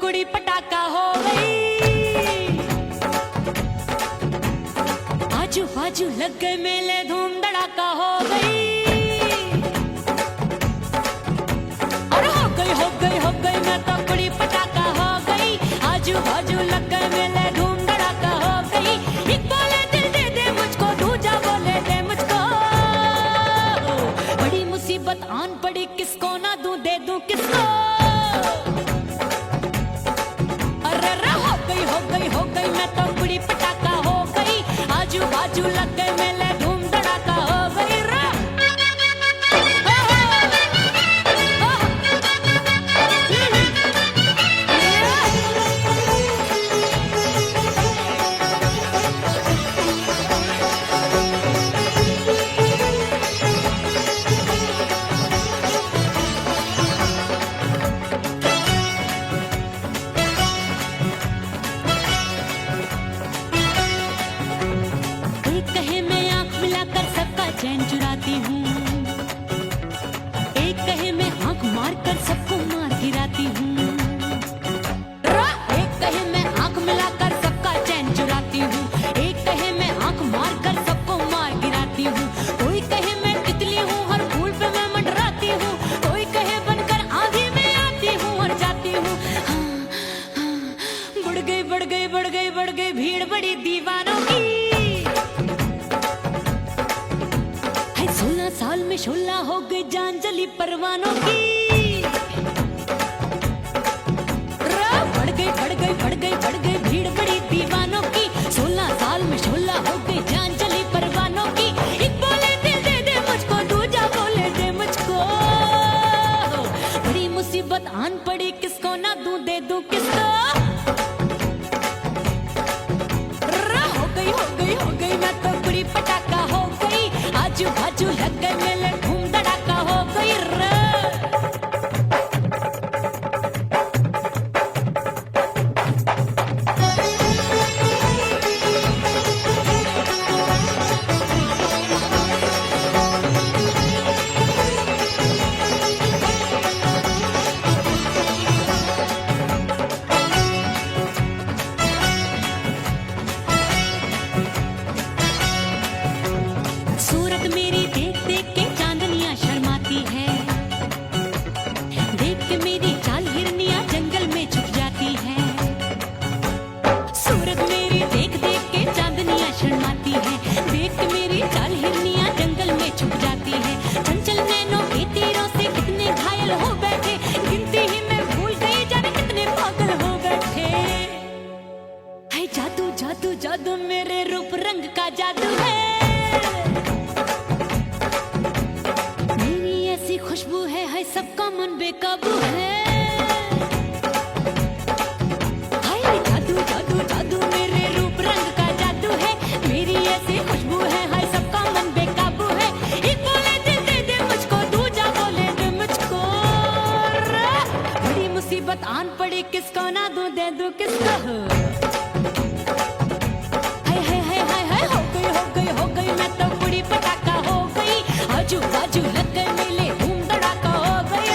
कुड़ी पटाखा हो गई। आजू बाजू लग गए मेले, धूम धड़ाका हो गई। और हो गई मैं तो कुड़ी पटाखा हो गई। आजू बाजू लग गए मेले, धूम धड़ाका हो गई। एक बोले दिल दे दे मुझको, दूजा बोले दे मुझको। बड़ी मुसीबत आन पड़ी, किसको ना दूं दे दूं किसको। हो गई मैं तो कुड़ी पटाखा हो गई। आजू बाजू लग गए मेले, धूम धड़ाका हो गई। चैन चुराती हूँ, एक कहे मैं आंख मार कर सबको मार गिराती हूँ। एक कहे मैं आंख मिलाकर सबका चैन चुराती हूँ, एक कहे मैं आंख मार कर सबको मार गिराती हूँ। कोई कहे मैं तितली हूँ, हर फूल पे मैं मंडराती हूँ। कोई कहे बनकर आंधी में आती हूँ और जाती हूँ। बढ़ गई भीड़ बड़ी दीवानों की। 16 साल में शोला हो गई, जान जली परवानों की। बढ़ गई भीड़ बड़ी दीवानों की। 16 साल में शोला हो गई, जान जली परवानों की। एक बोले दिल दे दे मुझको, दूजा बोले दे मुझको। बड़ी मुसीबत आन पड़ी, किसको ना दूं दे दूं किसको। हो गई मैं तो कुड़ी पटाखा हो गई। आजू बाजू लग गए मेले, धूम धड़ाका हो गई। सूरत मेरी देख देख के चांदनियां शर्माती है। देख के मेरी चाल हिरनियां जंगल में छुप जाती है। सूरत मेरी देख देख के चांदनियां शर्माती है। देख के मेरी चाल हिरनियां जंगल में छुप जाती है। चंचल नैनों के तीरों से कितने घायल हो बैठे, गिनती ही मैं भूल गई, जाने कितने पागल हो बैठे। है जादू जादू जादू मेरे रूप रंग का जादू है। खुशबू है सबका मन बेकाबू है। हाय जादू जादू जादू मेरे रूप रंग का जादू है। मेरी ऐसी खुशबू है सबका मन बेकाबू है। एक बोले दिल दे दे मुझको, दूजा बोले दे मुझको। बड़ी मुसीबत आन पड़ी, किसको ना दूं दे दूं किसको। हो गई मैं तो कुड़ी पटाखा हो गई। आजू बाजू लग गए मेले, धूम धड़ाका हो गई।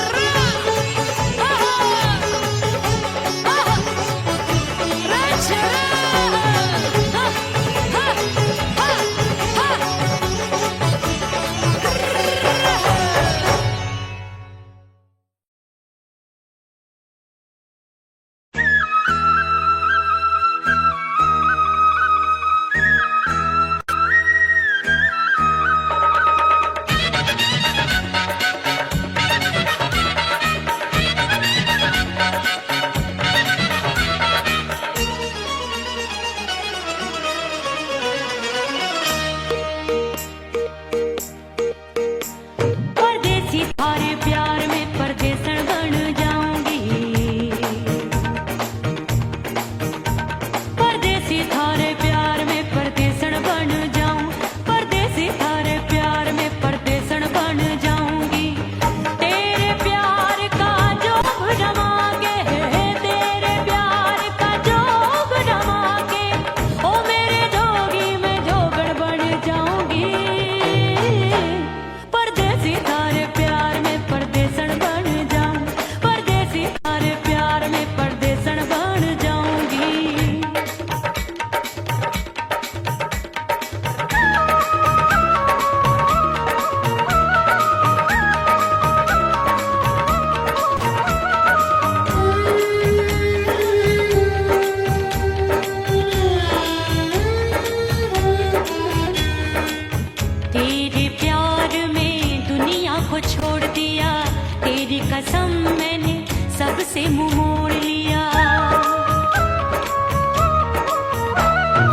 तेरी कसम मैंने सबसे मुंह मोड़ लिया।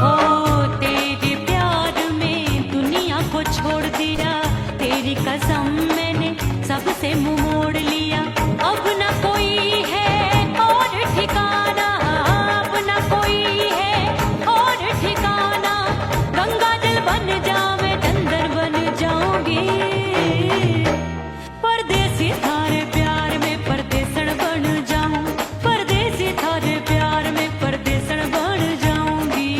हो तेरे प्यार में दुनिया को छोड़ दिया, तेरी कसम मैंने सबसे मुंह मोड़ लिया। अब न कोई है और ठिकाना, अब न कोई है और ठिकाना। गंगा जल बन जाऊं, चंदन बन जाऊंगी। परदेसी थारे प्यार में परदेसण बन जाऊं, परदेसी थारे प्यार में परदेसण बन जाऊंगी।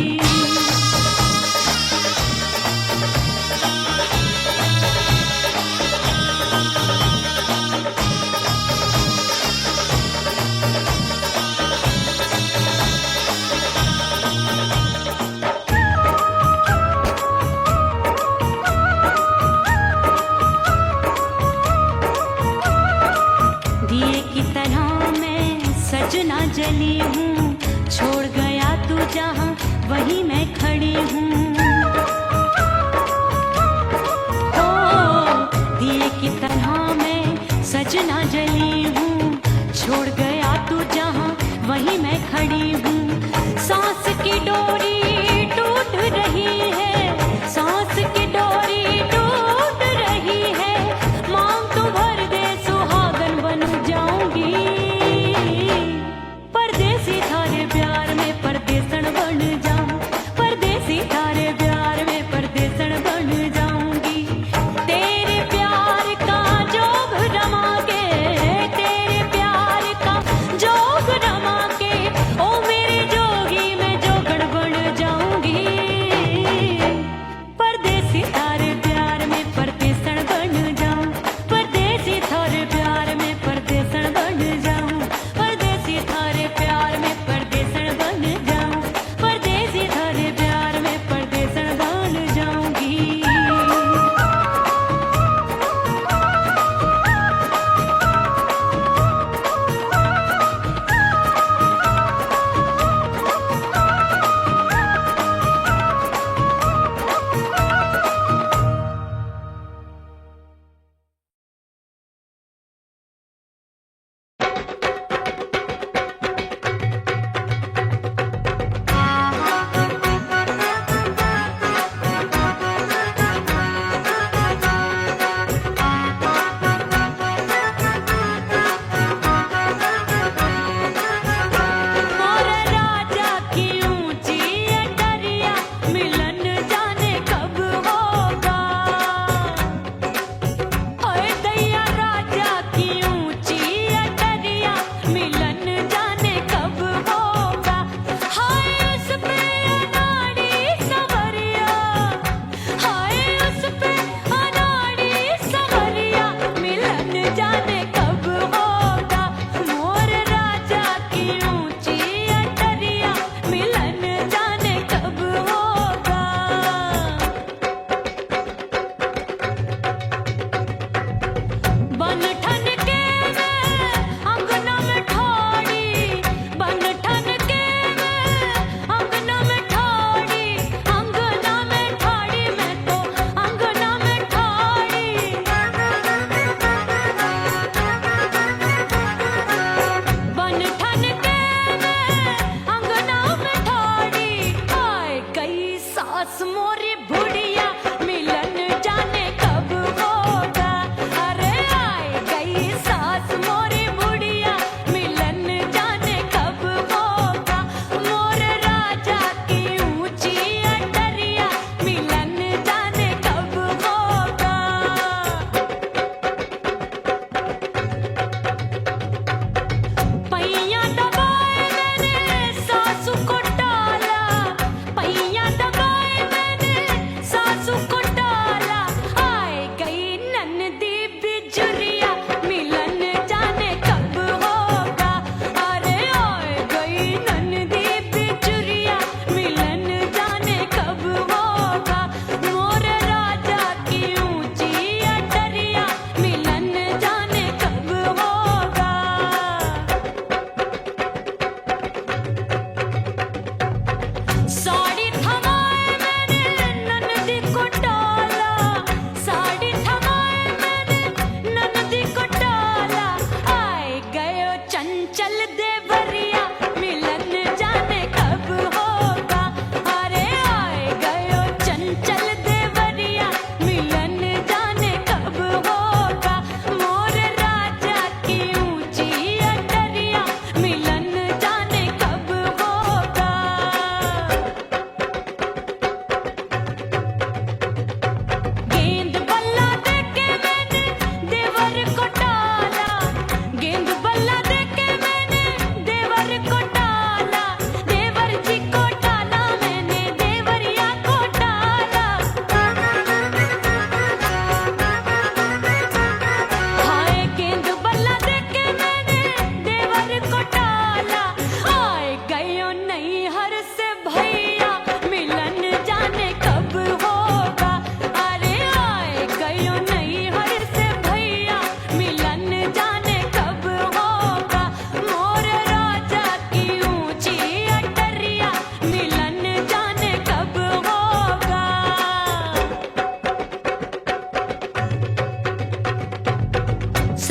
दिए की तरह मैं सजना जली हूँ, छोड़ गया तू जहाँ वहीं मैं खड़ी हूँ। ओ दिए की तरह मैं सजना जली हूँ, छोड़ गया तू जहाँ वहीं मैं खड़ी हूँ। सांस की डोरी टूट रही है, सांस की डोरी टूट रही है। मांग तू भर दे सुहागन बन जाऊंगी। परदेसी थारे प्यार में परदेसण बन जाऊं, परदेसी थारे प्यार में परदेसण बन जाऊंगी। तेरे प्यार का जोग रमा के, तेरे प्यार का जोग रमा के, ओ मेरे जोगी मैं जोगण बन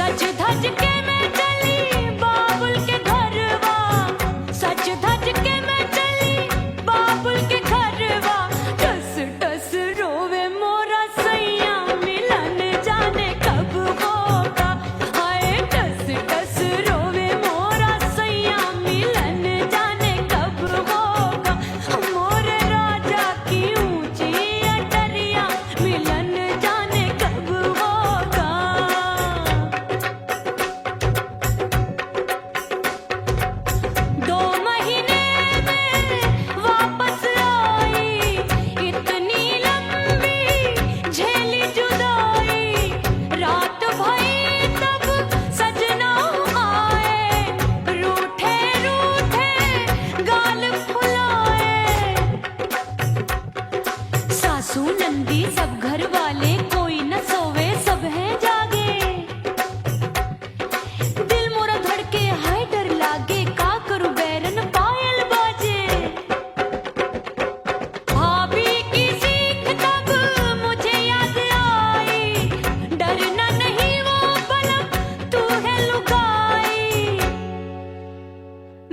सज धज के मैं चली बाबुल के घरवा, सज धज के मैं चली बाबुल के घरवा। टस टस रोवे मोरा सैया मिलन जाने कब होगा। हाय टस टस रोवे मोरा सैया मिलन जाने कब होगा। मोरे राजा की ऊंची अटरिया मिलन जाने कब होगा। 2 महीने में वापस आई, इतनी लंबी झेली जुदाई। रात भई तब सजना आए, रूठे रूठे गाल फुलाए। सासू नंदी सब घर वाले कोई न सोवे सब हैं जागे। दिल मोरा धड़के हाय डर लागे, का करूं बैरन पायल बाजे। भाभी की सीख तब मुझे याद आई, डरना नहीं वो बलम तू है लुगाई।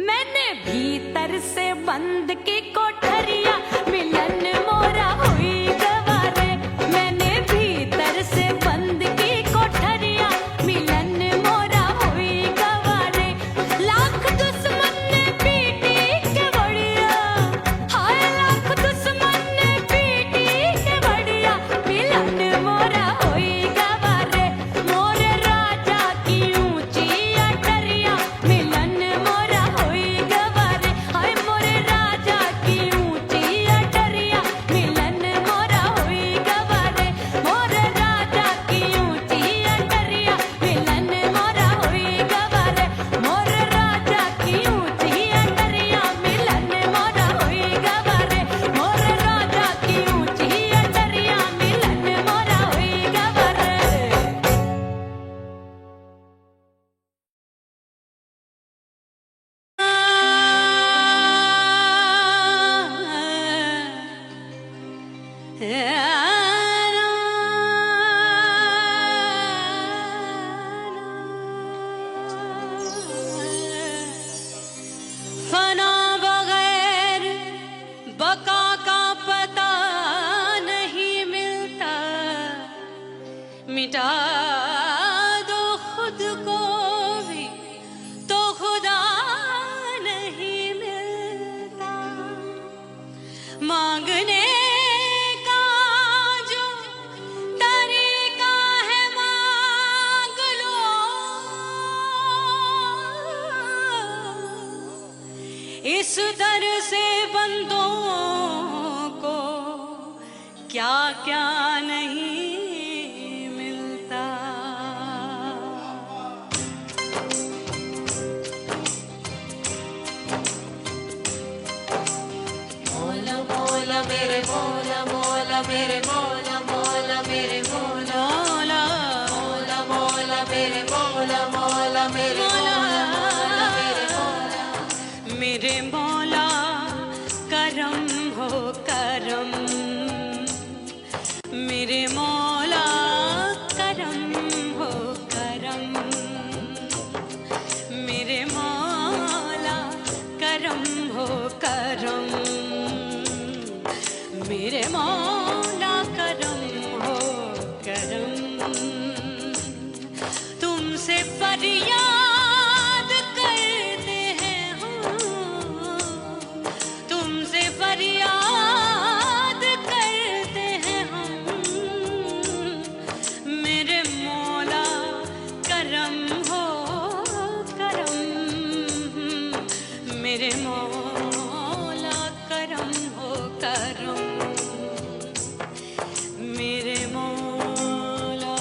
मैंने भीतर से बंद की कोठरिया मिलन मोरा हुई गवारे। मैंने भीतर से बंद की कोठरिया मिलन मोरा हुई गवारे। लाख दुश्मन ने पीटी के बढ़िया, हाय लाख दुश्मन ने पीटी के बढ़िया। मिलन मोरा हुई गवारे, मोरे राजा की ऊंची अटरिया मिलन मोरा हुई गवारे। हाय मोरे राजा की ऊंची अटरिया मिलन मोरा हुई गवारे। मोरे राजा की ऊंची अटरिया मिलन मोरा हुई गवारे। मोरे राजा की ऊंची अटरिया मिलन मोरा हुई गवारे। मोरे राजा की ऊंची अटरिया मिलन मोरा हुई गवारे। फना बगैर बका का पता नहीं मिलता। मिटा दो खुद को भी तो खुदा नहीं मिलता। मांगने का जो तरीका है मांग लो। इस दर से बंदों को क्या क्या नहीं मिलता। मौला मौला मेरे मौला मौला मेरे मौला मौला मेरे मौला मौला मौला मेरे मौला मौला मेरे मौला मौला मेरे मौला। मेरे मौला करम हो करम, मेरे मौला करम हो करम। मेरे मौला करम हो करम, मेरे मौला करम हो करम। तुमसे फरियाद करते हैं हम, तुमसे फरियाद करते हैं हम। मेरे मौला करम हो करम, मेरे मौला करम हो करम। मेरे मौला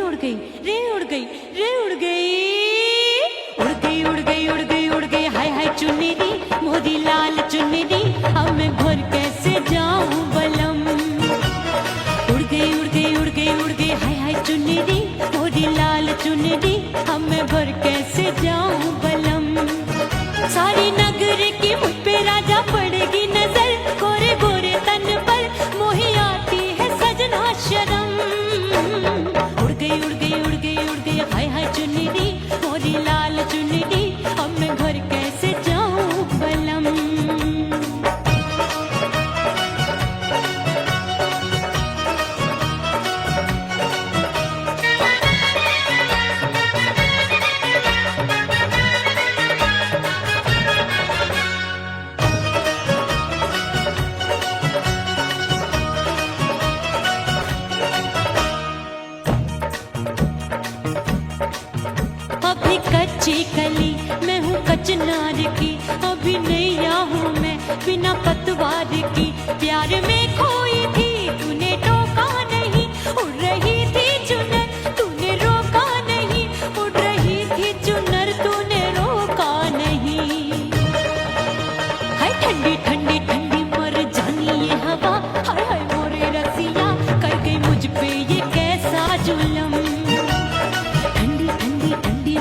उड़ गई रे उड़ गई रे उड़ गई उड़ गई उड़ गई उड़ गई उड़ गई हाय हाय चुन्नी मोरी लाल चुन्नी अब मैं घर कैसे जाऊं बलम उड़ गई उड़ गई उड़ गई उड़ गई हाय हाय चुन्नी मोरी लाल चुन्नी अब मैं घर कैसे जाऊं बलम सारी नगर की मुझ पे राजा पड़ेगी नजर गोरे गोरे तन पर मोही आती है सजना शर्म उड़ गई उड़ गई उड़ गई उड़ गई हाय हाय चुन्नी मोरी लाल चुन्नी अब मैं घर कैसे जाऊं बलम अभी कच्ची कली मैं हूँ कचनार की अभी नैया हूँ मैं बिना पतवार की प्यार में खोई थी तूने टोका नहीं उड़ रही थी चुनर तूने रोका नहीं उड़ रही थी चुनर तूने रोका नहीं हाय ठंडी ठंडी ठंडी मर जानी ये हवा हाय हाय मोरे रसिया कर गई मुझ पे ये कैसा जुलम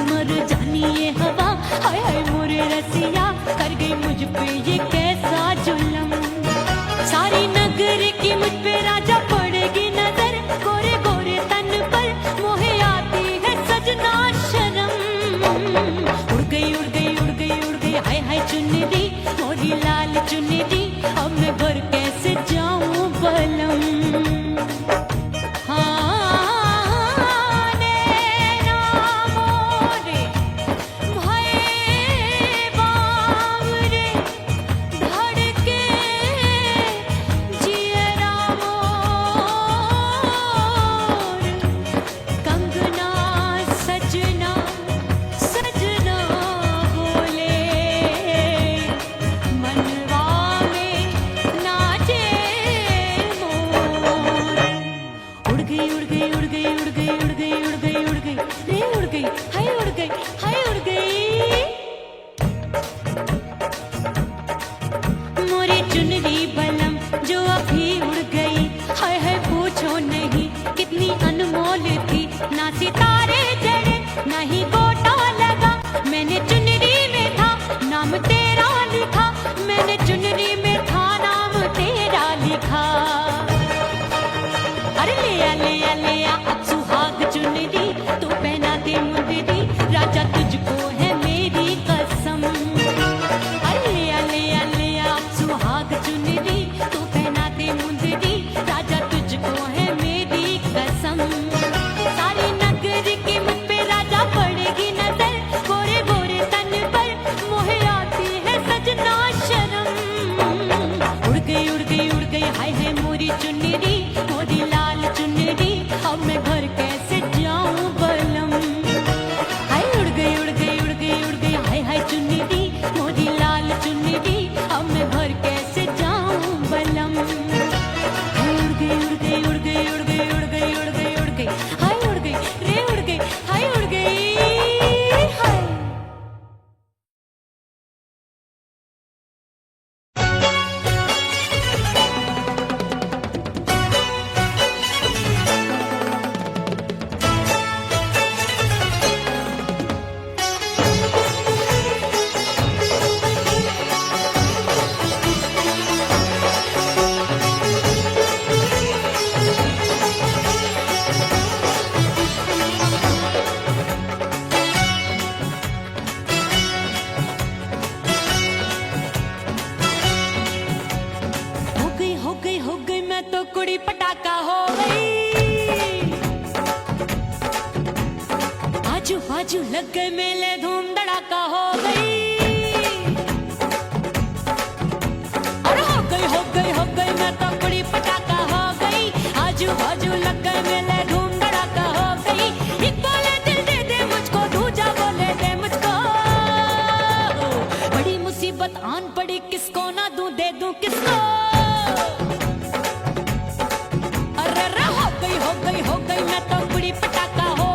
मर जानी ये हवा हाय हाय मोरे रसिया कर गई मुझ पे ये कैसा जुलम सारी नगर की मुझ पे राजा पड़ेगी नजर गोरे गोरे तन पर मोहे आती है सजना शर्म उड़ गई उड़ गई उड़ गई उड़ गई हाय हाय चुन्नी मोरी लाल चुन्नी अब मैं घर कैसे जाऊं बलम चुनरी बलम जो अभी उड़ गई हाय हाय पूछो नहीं कितनी अनमोल थी ना सितारे जड़े ना ही गोटा लगा मैंने चुनरी में था नाम तेरा लिखा मैंने चुनरी में था नाम तेरा लिखा अरे ले आ अब सुहाग चुनरी तू पहना दे मुंदरी राजा तुझको है मेरी कसम सुहाग चुनरी तू पहना दे मुंदरी राजा तुझको है मेरी कसम सारी नगर की मुझ पे राजा पड़ेगी नजर गोरे गोरे तन पर मोहे आती है सजना शर्म उड़ गई उड़ गई उड़ गई हाय हाय मोरी चुनरी मोरी लाल चुनरी अब मैं घर कैसे जाऊं बलम हाय उड़ गई उड़ गई उड़ गई उड़ गई हाय हाय चुनरी मोरी लाल चुनरी अब मैं घर कैसे जाऊं बलम उड़ गई उड़ गई उड़ गई उड़ गई उड़ गई उड़ गई उड़ गई हाय उड़ गई रे उड़ गई हाय उड़ गई हाय तो कुड़ी पटाखा हो गई आजू बाजू लग गए मेले धूम धड़ाका हो गई अरे हो गई मैं तो कुड़ी पटाखा हो गई आजू बाजू लग गए मेले धूम धड़ाका हो गई एक बोले दिल दे दे मुझको दूजा बोले दे मुझको बड़ी मुसीबत आन पड़ी किसको ना दूं दे दूं किसको हो गई मैं तो कुड़ी पटाखा हो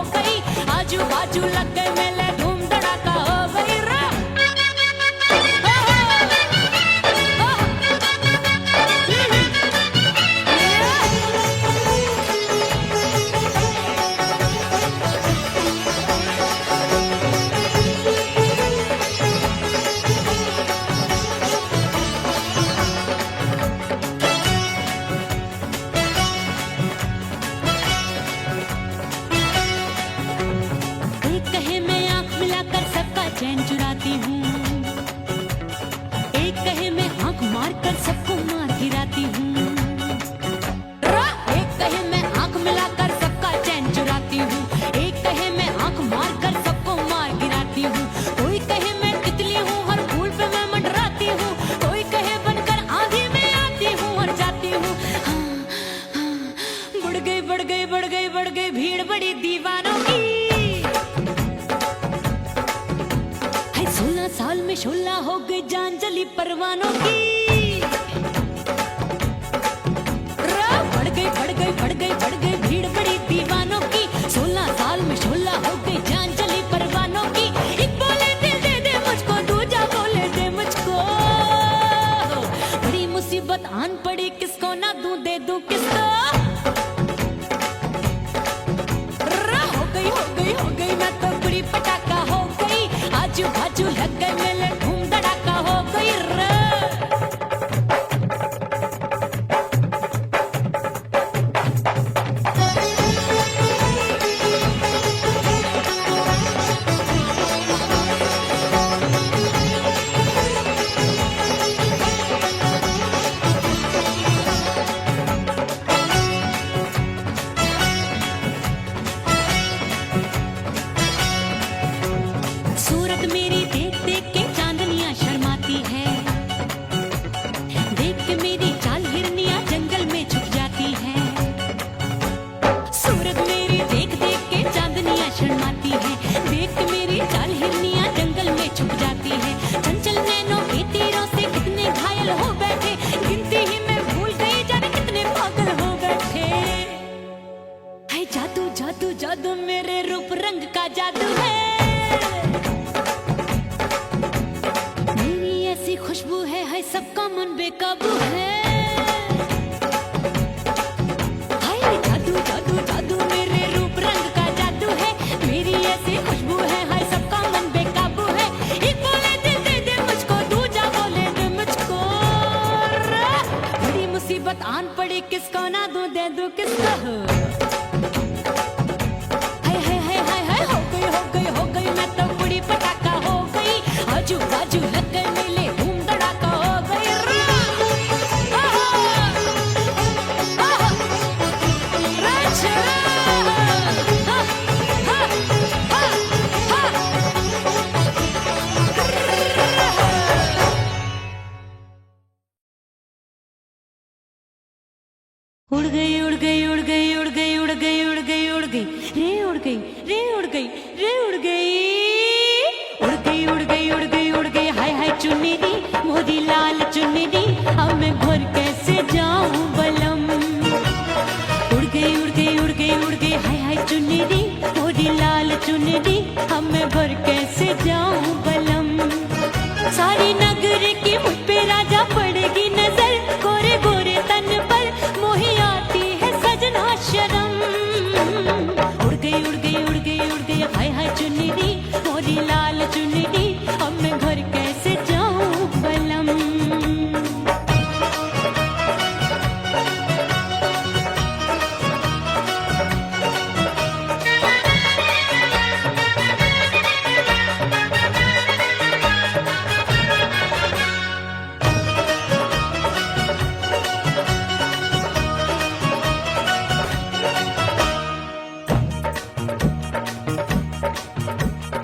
चैन चुराती हूँ। एक कहे मैं आंख मार कर सबको मार गिराती हूँ। एक कहे मैं आंख मिलाकर सबका चैन चुराती हूँ। एक कहे मैं आंख मार कर सबको मार गिराती हूँ। कोई कहे मैं तितली हूँ, हर फूल पे मैं मंडराती हूँ। कोई कहे बनकर आंधी में आती हूँ और जाती हूँ। हाँ, हाँ, बढ़ गई बढ़ गई बढ़ गई बढ़ गई भीड़ बड़ी दीवानों की। 16 साल में शोला हो गई जान जली परवानों की। बढ़ गई भीड़ बड़ी दीवानों की। 16 साल में शोला हो गई जान चली परवानों की। एक बोले दिल दे दे मुझको, दूजा बोले दे मुझको। बड़ी मुसीबत आन पड़ी, किसको ना दूं दे दूं किसको। हो गई मैं तो बुरी पटाखा हो गई। आजू बाजू लग गए मेले, धूम धड़ाका हो गई। सूरत मेरी देख देख के चांदनियां शर्माती है। देख के मेरी चाल हिरनियां जंगल में छुप जाती है। सूरत मेरी देख देख के चांदनियां शर्माती है। देख के मेरी चाल हिरनियां जंगल में छुप जाती है। चंचल नैनों के तीरों से कितने घायल हो बैठे, गिनती ही मैं भूल गई जाने कितने पागल हो बैठे। है जादू जादू जादू मेरे रूप रंग का जादू है। खुशबू है सबका मन बेकाबू है। हाय जादू जादू जादू मेरे रूप रंग का जादू है। मेरी ऐसी खुशबू है, हाय सबका मन बेकाबू है। एक बोले दिल दे दे मुझको, दूजा बोले दे मुझको। बड़ी मुसीबत आन पड़ी, किसको ना दूं दे दूं किसको। हो गई मैं तो बुरी पटाखा हो गई। आजू बाजू लग गए मेले, धूम धड़ाका हो गई। उड़ गई उड़ गई उड़ गई उड़ गई उड़ गई उड़ गई उड़ गई रे उड़ गई रे उड़ गई रे उड़ गई उड़ गई उड़ गई उड़ गई उड़ गई। हाय हाय चुन्नी मोदी लाल चुन्नी, अब मैं घर कैसे जाऊं बलम। उड़ गई उड़ गई उड़ गई उड़ गई हाय हाय चुन्नी मोदी लाल चुन्नी, अब मैं घर कैसे जाऊं बलम। सारी नगर की मुझ पे राजा पड़ेगी नजर, गोरे गोरे तन पर मोही आती है सजना शर्म। उड़ गई उड़ गई उड़ गई उड़ गई हाय हाय चुन्नी मोरी लाल चुन्नी, अब मैं घर कैसे जाऊं बलम।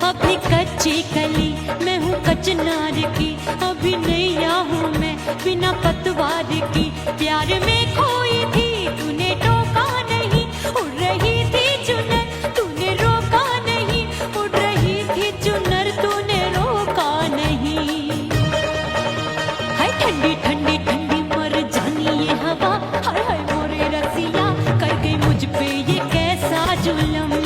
अपनी कच्ची कली मैं हूँ कचनार की, अभी नैया हूँ मैं बिना पतवार की। प्यार में खोई थी तूने टोका नहीं, उड़ रही थी चुनर तूने रोका नहीं। उड़ रही थी चुनर तूने रोका नहीं। हाय ठंडी ठंडी ठंडी मर जानी ये हवा, हाय हाय मोरे रसिया कर गई मुझ पे ये कैसा जुलम।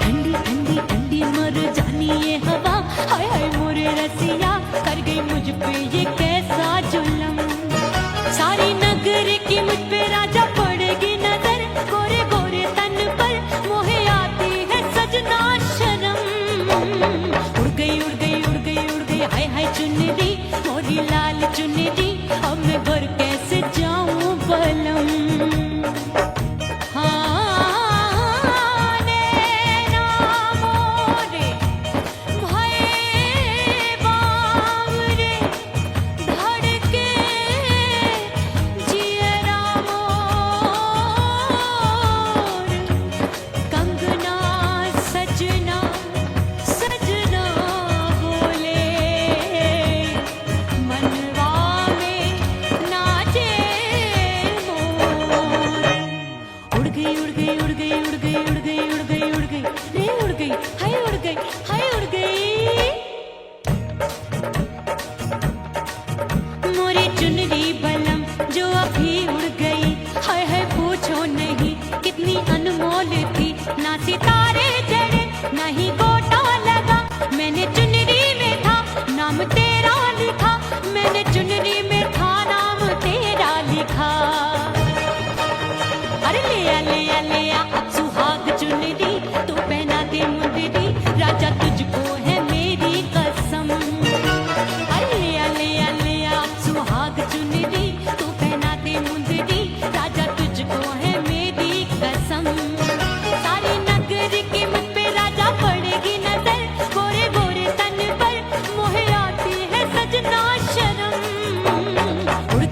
ठंडी ठंडी ठंडी मर जानी ये हवा, हाय हाय मोरे रसिया कर गई मुझ पे ये कैसा जुलम। सारी नगर की मुझ पे सारे जड़े, नहीं गोटा लगा, मैंने चुनरी में था नाम तेरा लिखा, मैंने चुनरी में था नाम तेरा लिखा। अरे ले आ अब सुहाग चुनरी, तू पहना दे मुंदरी, राजा तुझको है मेरी कसम। अरे ले आ अब सुहाग चुनरी, तू पहना दे मुंदरी, राजा तुझको है मेरी कसम। सारी नगरी की मुझ पे राजा पड़ेगी नजर, गोरे गोरे तन पर मोहे आती है सजना शर्म। उड़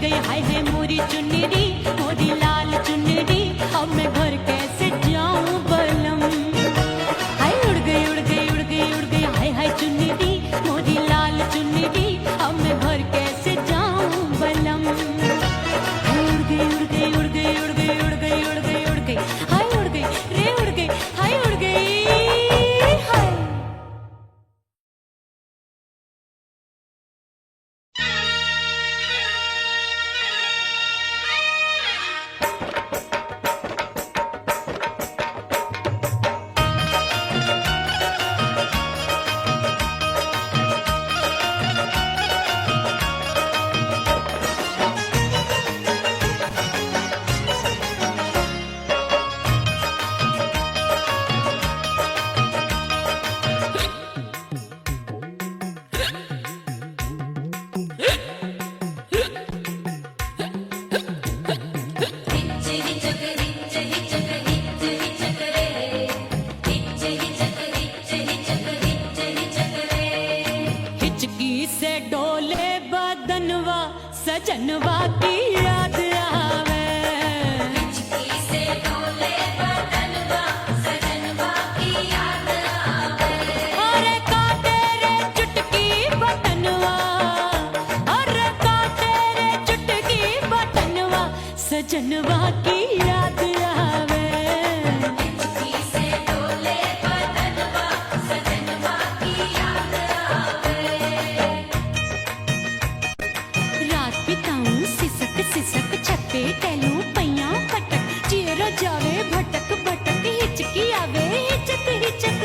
गई हाय है मोरी चुनरी, मोरी लाल चुनरी, अब मैं घर कैसे जाऊं बलम। हाय उड़ गई हाय हाय चुनरी, मोरी लाल चुनरी, अब मैं घर कैसे जाऊं बलम। हाय उड़ गई हाय उड़ गई रे उड़ गई हाय उड़ गई हाय। हिचकी से डोले बदनवा, सजनवा की याद आवे। हिचकी से डोले बदनवा, सजनवा की याद आवे। अरे का तेरे चुटकी बटनवा, अरे का तेरे चुटकी बटनवा, सजनवा की याद आवे। हिचकी से डोले बदनवा, सजनवा की याद आवे। रात बिताऊं सिसक सिसक, छत्ते टहलूं पैया पटक, चेहरा जावे भटक भटक, हिचकी आवे हिचक हिचक।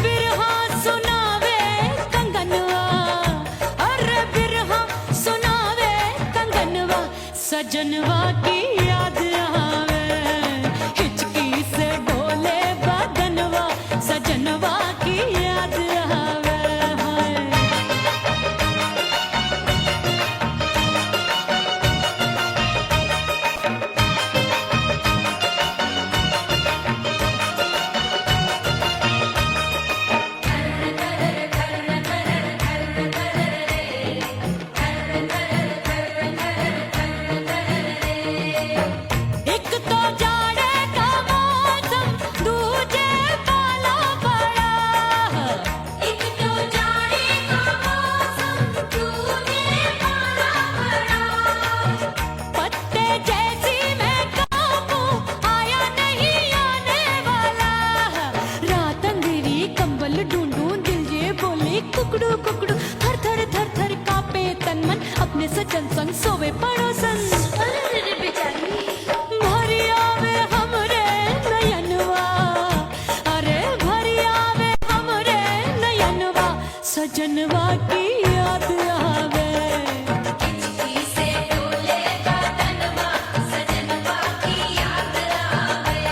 बिरहा सुनावे कंगनवा, अरे बिरहा सुनावे कंगनवा, सजनवा की याद आवे। हिचकी से डोले बदनवा, सजनवा की याद आवे। हाय एक तो जाड़े का मौसम, दूजे पाला पड़ा। एक तो जाड़े का मौसम, दूजे पाला पड़ा। पत्ते जैसी मैं कांपूं, आया नहीं आने वाला। रात अंधेरी कंबल ढूंढूं, दिल ये बोले कुकड़ू कुकड़ू, थर थर कांपे तन मन, अपने सजन संग सोवे पड़ोसन। भरिया में हमरे नयनवा, अरे भरिया में हमरे नयनवा, सजनवा की याद आवे। हिचकी से डोले बदनवा, सजनवा की याद आवे।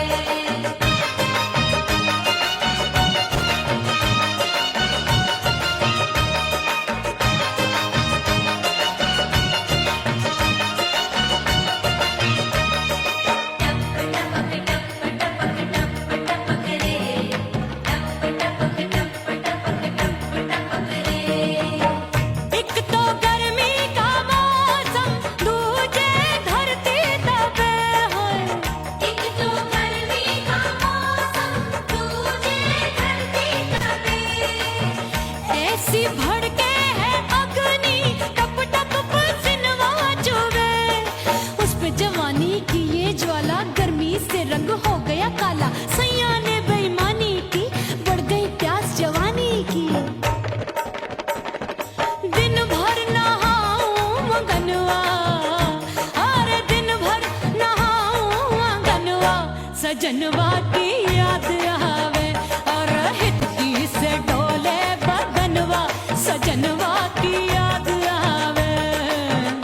सजनवा की याद आवे और हिचकी से डोले बदनवा सजनवा की याद आवे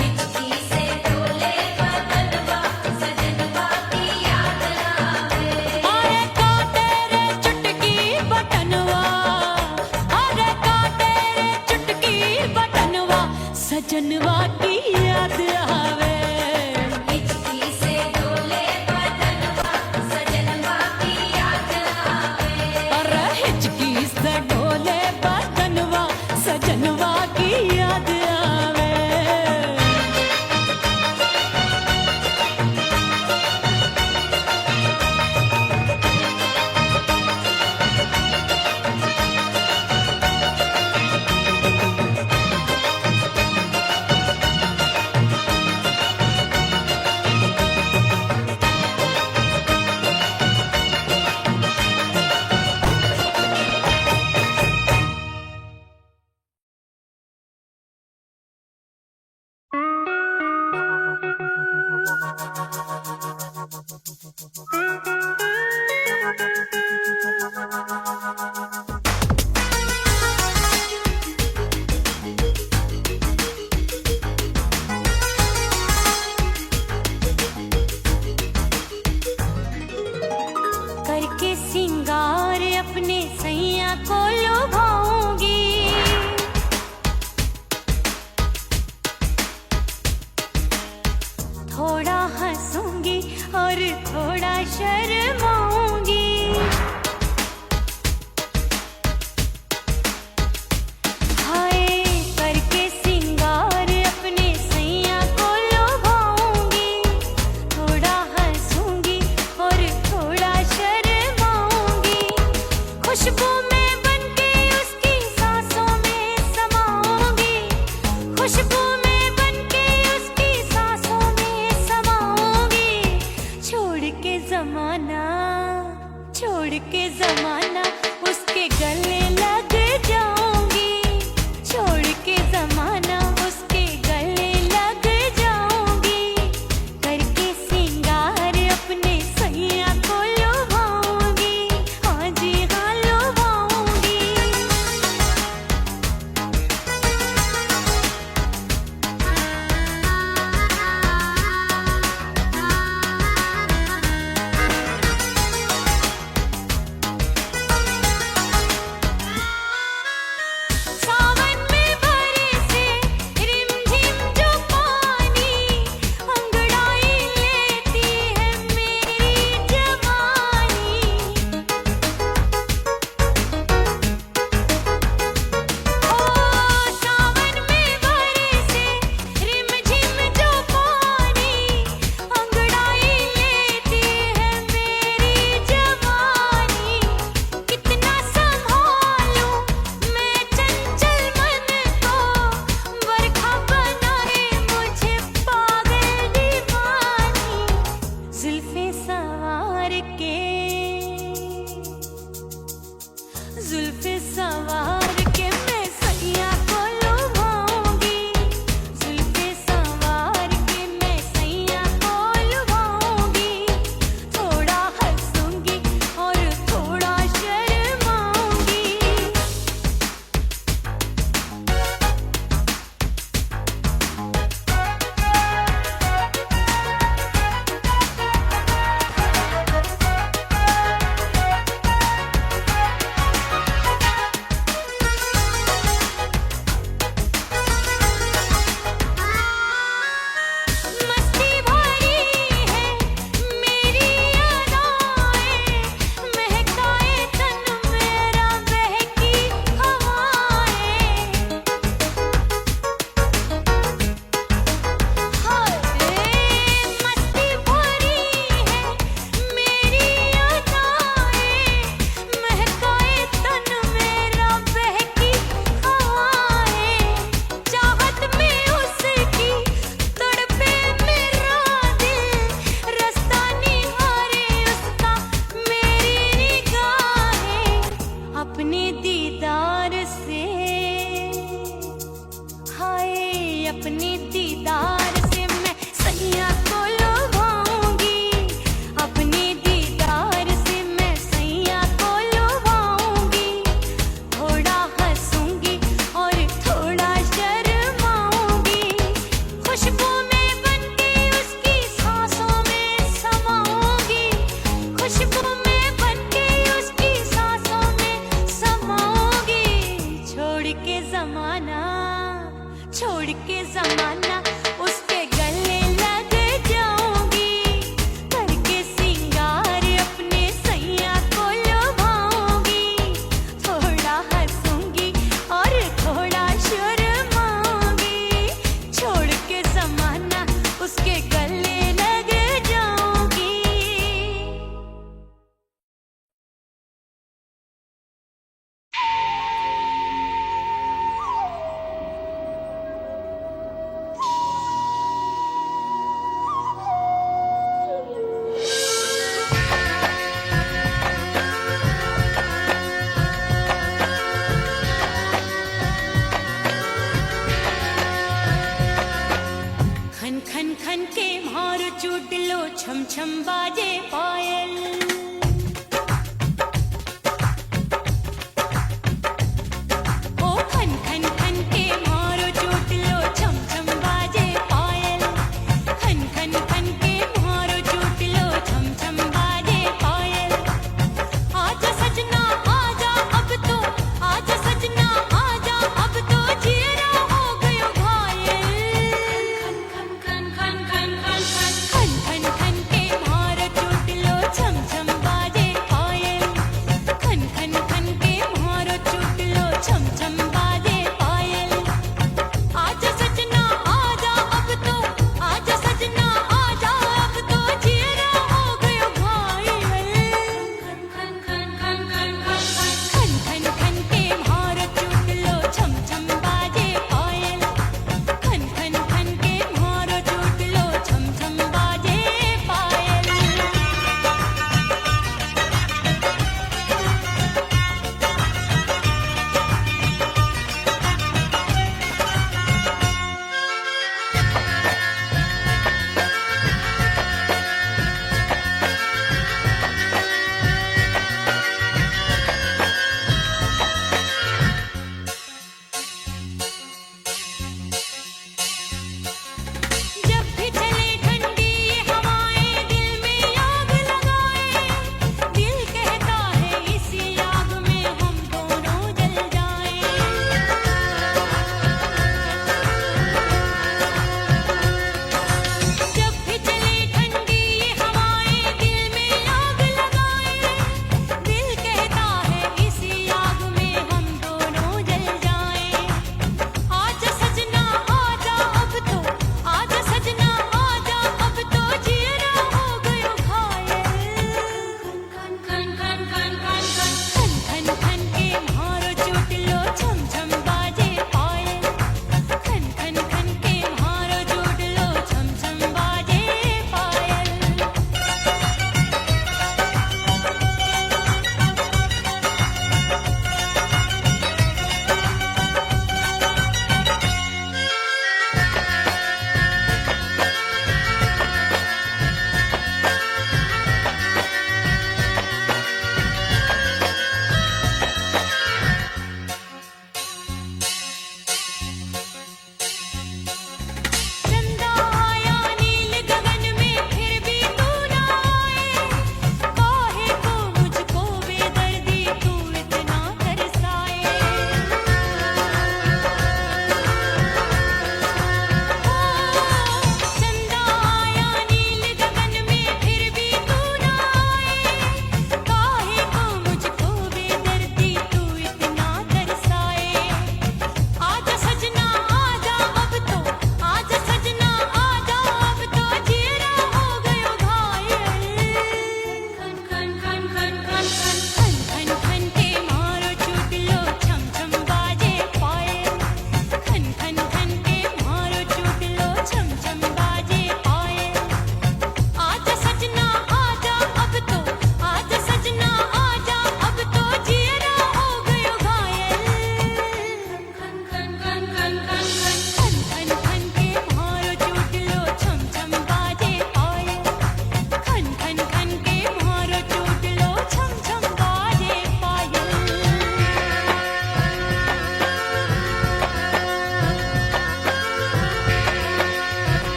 हिचकी से डोले बदनवा सजनवा की याद आवे अरे का तेरे चुटकी बटनवा अरे का तेरे चुटकी बटनवा सजनवा की याद आवे हिचकी से डोले बदनवा सजनवा की याद आवे अरे हिचकी से डोले बदनवा सजनवा की याद आवे करके सिंगार अपने सैया को लुभाऊंगी थोड़ा हंसूंगी और थोड़ा शर्माऊंगी हाय करके सिंगार अपने सैया को लुभाऊंगी थोड़ा हंसूंगी और थोड़ा शर्माऊंगी खुशबू में बनके उसकी सांसों में समाऊंगी खुशबू में बनके उसकी सांसों में समाऊंगी छोड़ के जमाना उसके गले लग जाऊंगी छोड़ के जमाना उसके गले लग जाऊंगी करके सिंगार अपने सैया को लुभाऊंगी हाँ जी हाँ लुभाऊंगी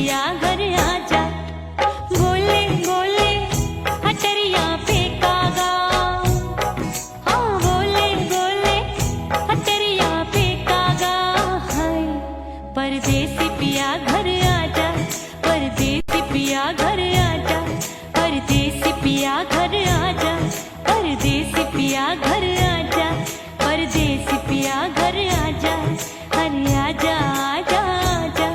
पिया घर आजा, बोले बोले हटरिया पे कागा, हाँ बोले बोले हटरिया पे कागा, हाय परदेसी पिया घर आजा, परदेसी पिया घर आजा, परदेसी पिया घर आजा, परदेसी पिया घर आजा, परदेसी पिया घर आजा, अरे आजा आजा आजा,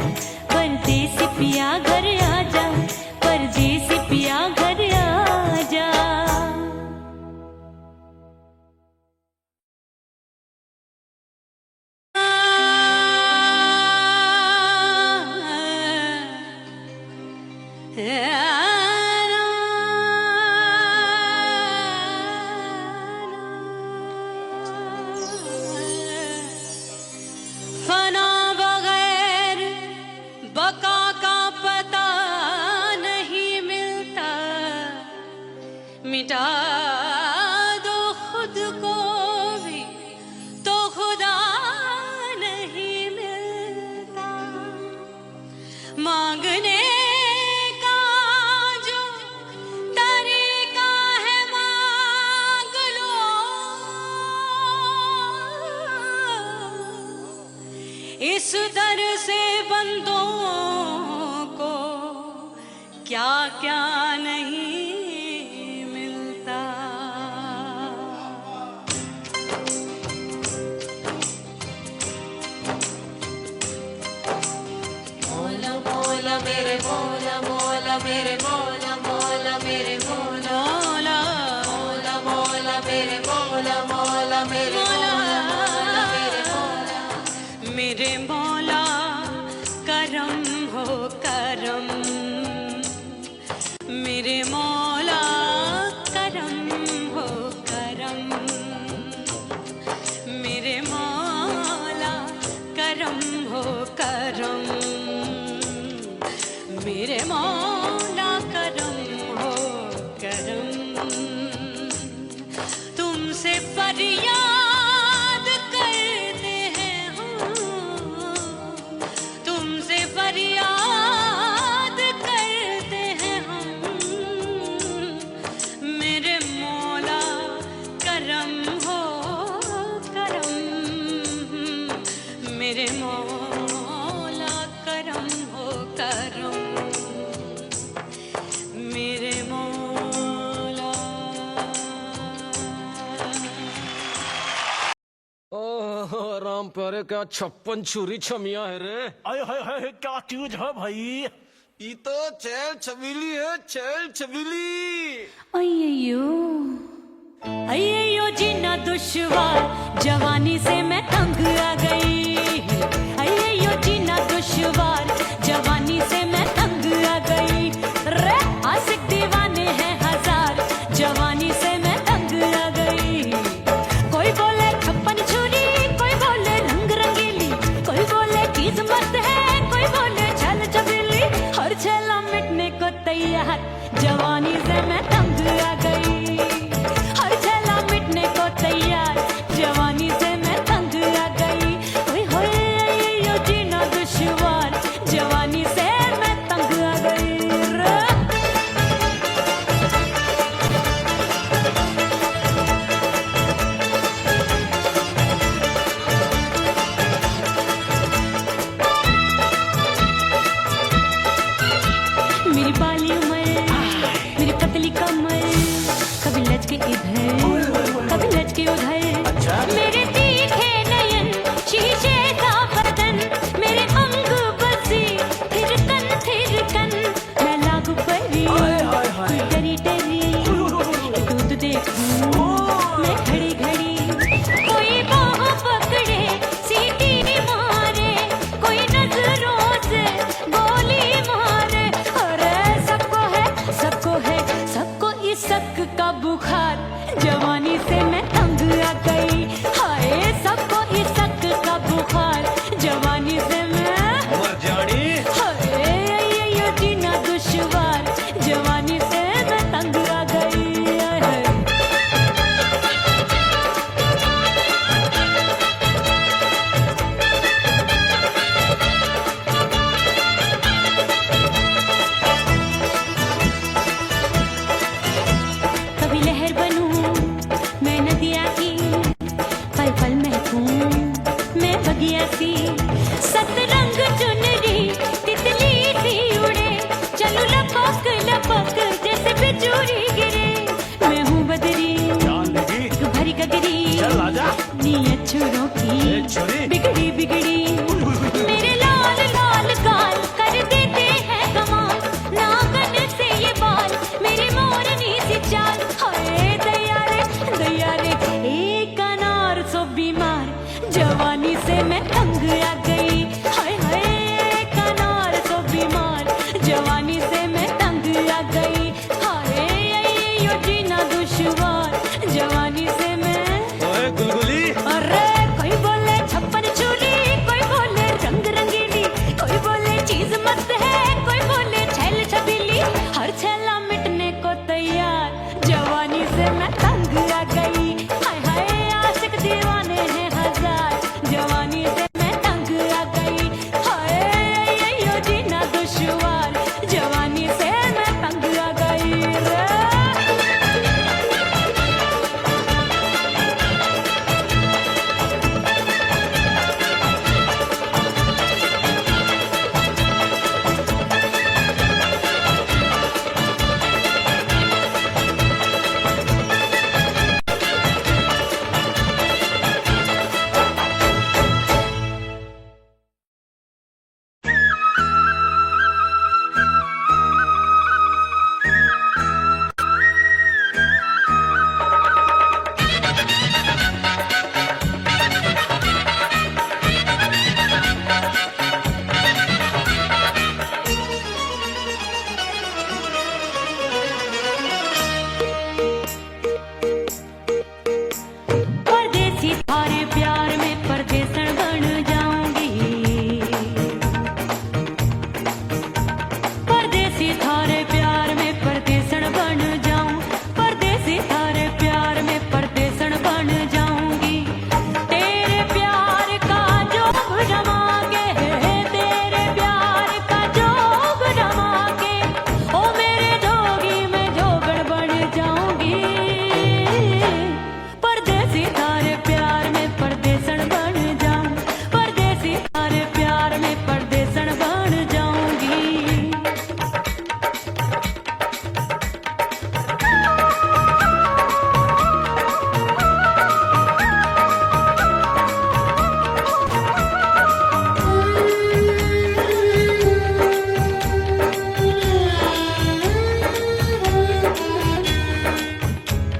परदेसी पिया घर आजा, परदेसी पिया घर आजा। फना बगैर बका का पता नहीं मिलता, मिटा दो खुद को भी तो खुदा नहीं मिलता, मांगने का जो तरीका है मांग लो, इस दर से बंदों को क्या क्या नहीं मिलता। मोला मोला मेरे मोला मोला मेरे मोला मोला मेरे मोला मोला मोला मेरे मोला मोला मेरे मोला मोला मेरे मोला, मेरे मौला करम हो करम, मेरे मौला करम हो करम, मेरे मौला करम हो करम, मेरे मौला करम हो करम, तुमसे फरियाद करते हैं हम, तुमसे फरियाद करते हैं हम, मेरे मौला करम हो करम, मेरे मौला करम हो करम, मेरे मौला। ओह राम प्यारे, क्या 56 छुरी छमिया है रे। आय हाय हाय क्या चीज है भाई। ये तो चैल छबीली है, चैल छबीली। अय्यो अय्यो जीना दुश्वार, जवानी से मैं तंग आ गई, अय्यो जीना दुश्वार, जवानी से मैं तंग आ गई, रे आशिक दीवाने हैं हजार, जवानी से मैं तंग आ गई, कोई बोले 56 छुरी, कोई बोले रंग रंगीली, कोई बोले चीज मस्त है, कोई बोले छल छबीली, हर छेला मिटने को तैयार, जवानी से मैं तंग आ गई, हर छेला मिटने को तैयार, जवानी से मैं तंग आ गई, ओए होए यो जीना दुश्वार, जवानी से मैं तंग आ गई रे। मेरी बाली उम्र, मेरी पतली कमर, चूरी गिरे मैं हूँ बदरी जान लगी तू भरी गगरी चल आजा नीयत छोरों की ए छोरी बिगड़ी बिगड़ी मेरे लाल लाल गाल कर देते हैं कमाल नागन से ये बाल मेरी मोरनी सी चाल हाय दैया रे एक अनार सो बीमार जवानी से मैं तंग आ गई हाय हाय एक अनार सो बीमार जवानी से मैं तंग आ गई हाय यो जीना दुश्वार जवानी से मैं ओए गुलगुली अरे कोई बोले छप्पन चूली कोई बोले रंग रंगीली कोई बोले चीज मस्त है कोई बोले छैल छबीली हर छैला मिटने को तैयार जवानी से मैं तंग आ गई हाय हाय आशिक दीवाने हैं हजार जवानी से मैं तंग आ गई हाय यो जीना दुश्वार जवानी से मैं तंग आ गई रे परदेसी थारे प्यार में परदेसन बन जाऊंगी परदेसी थारे प्यार में परदेसन बन जाऊं परदेसी थारे प्यार में परदेसन बन जाऊंगी तेरे प्यार का जोग जमा के तेरे प्यार का जोग जमा के ओ मेरे जोगी मैं जोगड़ बन जाऊंगी परदेसी थारे प्यार में परदेसन बन जाऊं परदेसी थारे प्यार में परदेसन बन जाऊंगी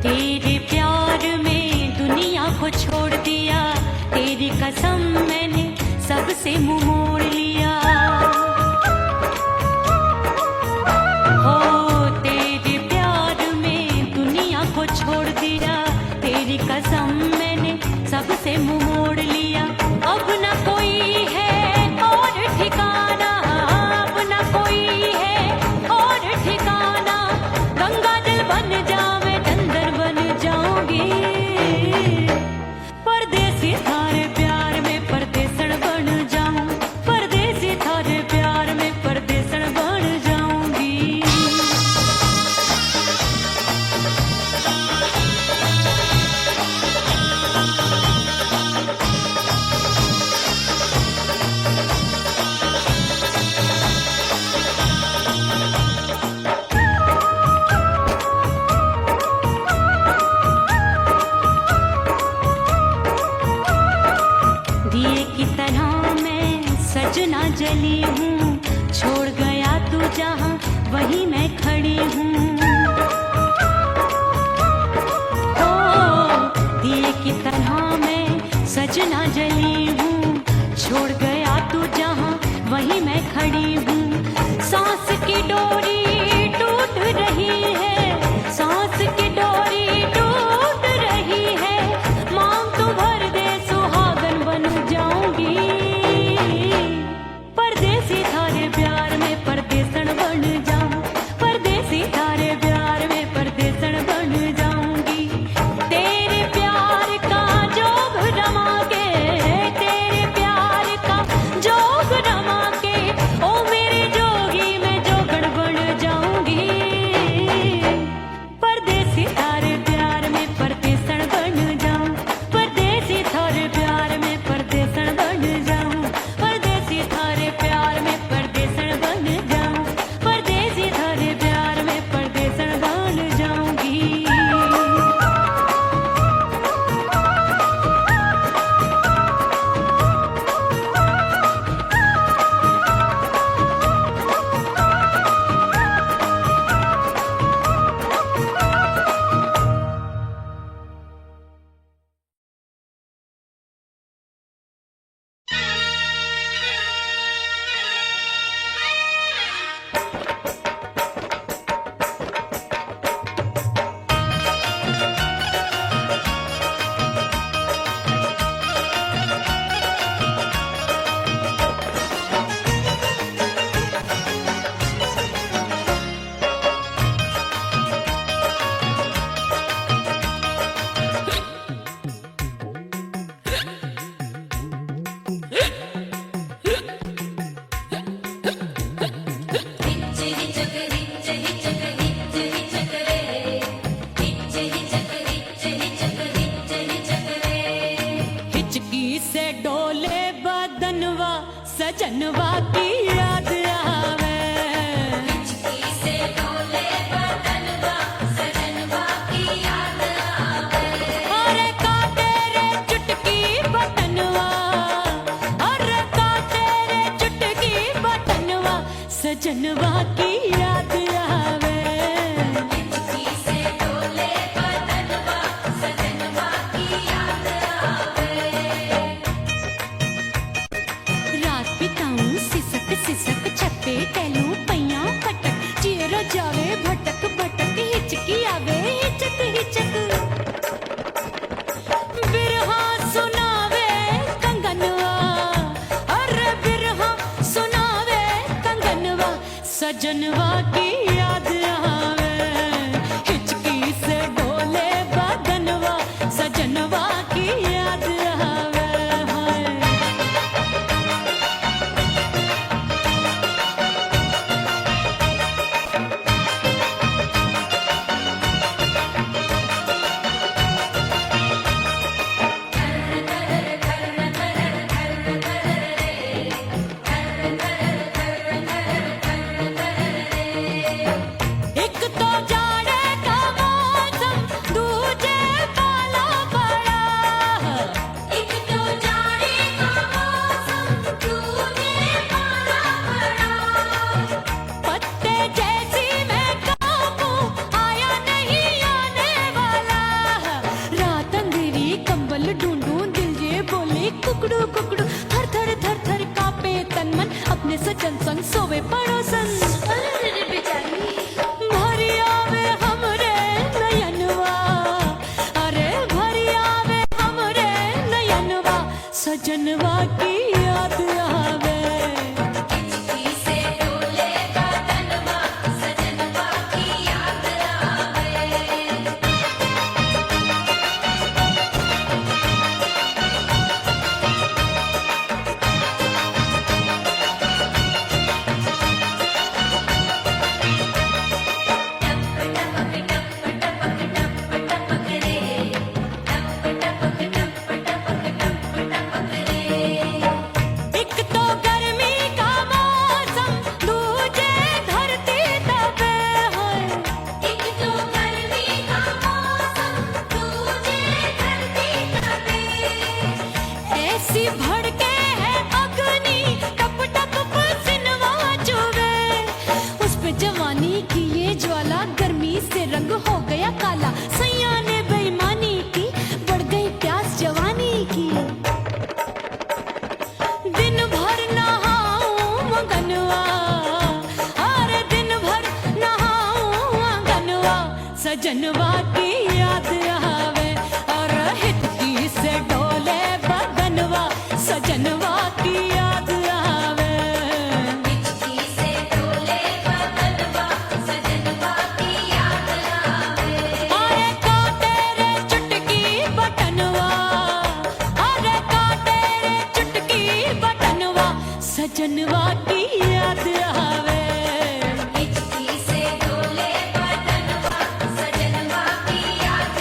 तेरे प्यार में दुनिया को छोड़ दिया तेरी कसम मैंने सबसे मुंह मोड़ लिया हो तेरे प्यार में दुनिया को छोड़ दिया तेरी कसम मैंने सबसे मुंह मोड़ लिया अब न कोई है और ठिकाना अब न कोई है और ठिकाना गंगा जल बन जावे चंदन बन जाऊंगी परदेसी थारे प्यार में परदेसन बन जाऊं परदेसी थारे प्यार में परदेसन बन जाऊंगी दिए की तरह मैं सजना जली हूँ छोड़ गया तू जहाँ वहीं मैं खड़ी हूँ ओ दिए की तरह मैं सजना जली हूँ छोड़ गया तू जहाँ वहीं मैं खड़ी हूँ सांस की डोरी टूट रही है सांस की डोरी टूट रही है मांग तू भर दे सुहागन बन जाऊंगी परदेसी थारे प्यार में परदेसन बन जाऊं परदेसी थारे प्यार में परदेसन बन जाऊंगी तेरे प्यार का जोग रमा के तेरे प्यार का जोग रमा के ओ मेरे जोगी मैं जोगड़ बन सजनवा की याद आवे, हिचकी से डोले बदनवा, सजनवा की याद आवे हाय। एक तो जाड़े का मौसम, दूजे पाला पड़ा। एक तो जाड़े का मौसम, दूजे पाला पड़ा। पत्ते जैसी मैं कांपूं, आया नहीं आने वाला। रात अंधेरी कंबल ढूंढूं, दिल ये बोले कुकड़ू कुकड़ू। थर थर थर थर कांपे तन मन, अपने सजन संग सोवे पड़ोसन। अरे बेचारी भरी आवे हमरे नयनवा, अरे भरी आवे हमरे नयनवा, सजनवा की याद आवे। हिचकी से डोले बदनवा, सजनवा की याद आवे। एक तो गर्मी का मौसम, दूजे धरती तपे है। एक तो गर्मी का मौसम, दूजे धरती तपे। ऐसी भड़के है अग्नि, टप टप पसीनवा चुभे। उस पे जवानी की ये ज्वाला, गर्मी से रंग हो गया काला। सैया ने बेईमानी की, बढ़ गई प्यास जवानी की। दिन भर नहाऊं आंगनवा, अरे दिन भर नहाऊं आंगनवा, सजनवा की याद आवे। और हिचकी से डोले बदनवा, सजनवा की याद आवे। हिचकी से डोले बदनवा, सजनवा की याद आवे। अरे का तेरे चुटकी बटनवा, अरे का तेरे चुटकी बटनवा, सजनवा की याद आवे। हिचकी से डोले बदनवा, सजनवा की याद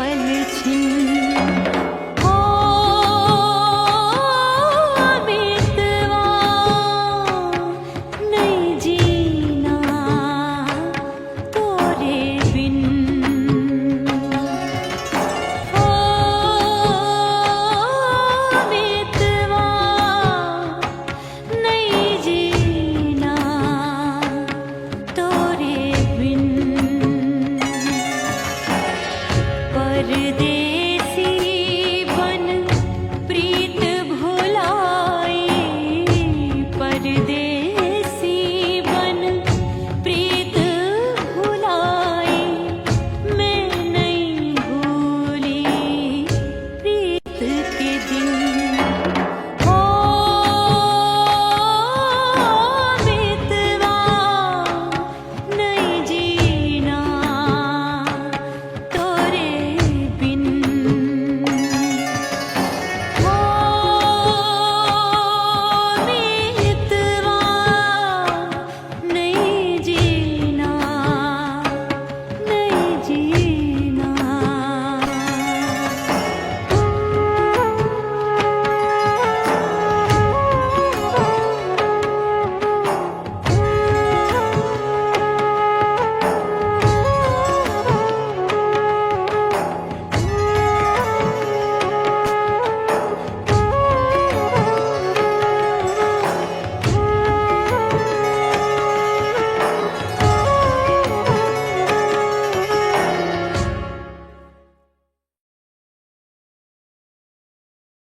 पल छिन